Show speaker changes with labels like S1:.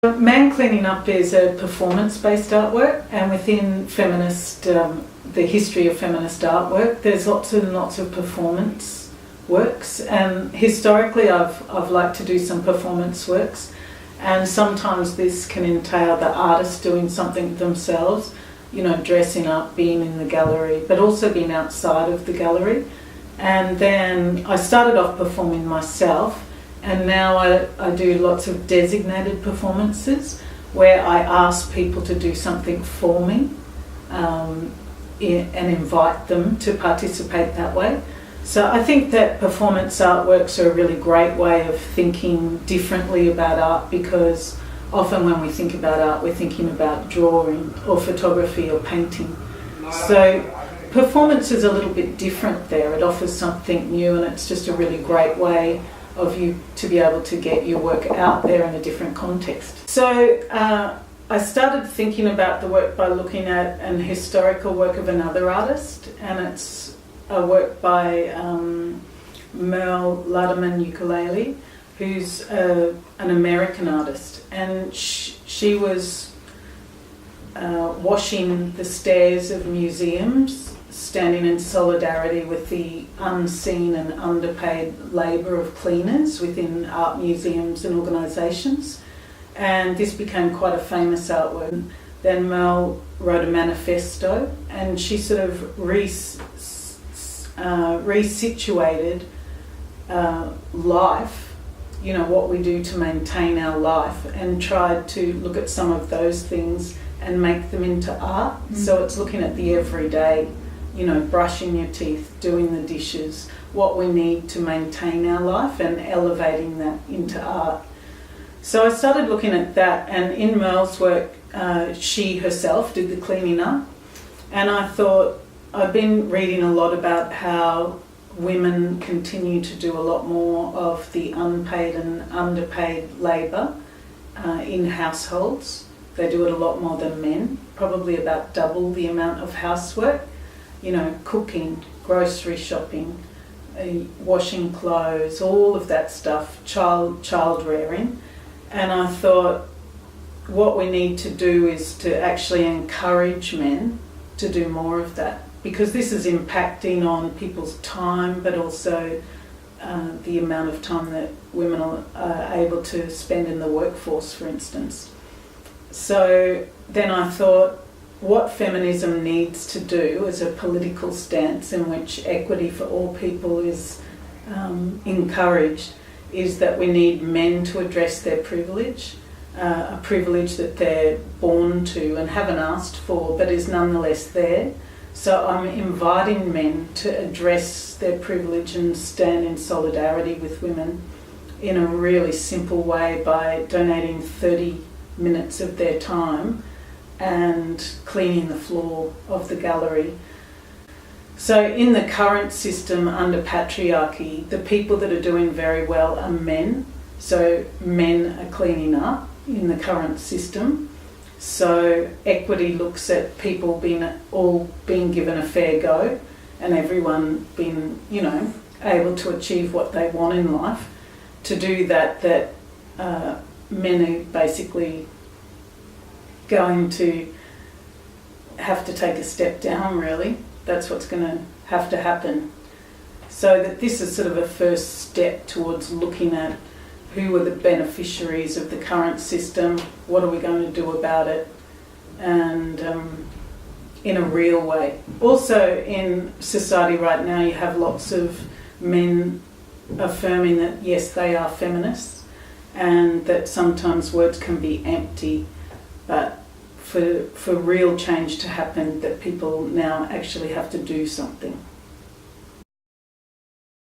S1: Man Cleaning Up is a performance-based artwork, and within feminist, the history of feminist artwork, there's lots and lots of performance works, and historically I've liked to do some performance works, and sometimes this can entail the artist doing something themselves, you know, dressing up, being in the gallery, but also being outside of the gallery. And then I started off performing myself, and now I do lots of designated performances where I ask people to do something for me and invite them to participate that way. So I think that performance artworks are a really great way of thinking differently about art, because often when we think about art, we're thinking about drawing or photography or painting. So performance is a little bit different there. It offers something new, and it's just a really great way of you to be able to get your work out there in a different context. So I started thinking about the work by looking at an historical work of another artist, and it's a work by Merle Laderman Ukulele, who's an American artist, and she was washing the stairs of museums, standing in solidarity with the unseen and underpaid labour of cleaners within art museums and organisations. And this became quite a famous artwork. Then Mel wrote a manifesto, and she sort of resituated life, you know, what we do to maintain our life, and tried to look at some of those things and make them into art. So it's looking at the everyday, you know, brushing your teeth, doing the dishes, what we need to maintain our life, and elevating that into art. So I started looking at that, and in Merle's work, she herself did the cleaning up, and I thought, I've been reading a lot about how women continue to do a lot more of the unpaid and underpaid labour in households. They do it a lot more than men, probably about double the amount of housework. You know, cooking, grocery shopping, washing clothes, all of that stuff, child rearing. And I thought what we need to do is to actually encourage men to do more of that, because this is impacting on people's time, but also the amount of time that women are able to spend in the workforce, for instance. So then I thought, what feminism needs to do as a political stance in which equity for all people is encouraged, is that we need men to address their privilege, a privilege that they're born to and haven't asked for, but is nonetheless there. So I'm inviting men to address their privilege and stand in solidarity with women in a really simple way by donating 30 minutes of their time and cleaning the floor of the gallery. So in the current system under patriarchy, the people that are doing very well are men. So men are cleaning up in the current system. So equity looks at people all being given a fair go, and everyone being, you know, able to achieve what they want in life. To do that men are basically going to have to take a step down, really. That's what's going to have to happen. So that this is sort of a first step towards looking at who are the beneficiaries of the current system, what are we going to do about it, and in a real way. Also in society right now, you have lots of men affirming that yes, they are feminists, and that sometimes words can be empty, but for real change to happen, that people now actually have to do something.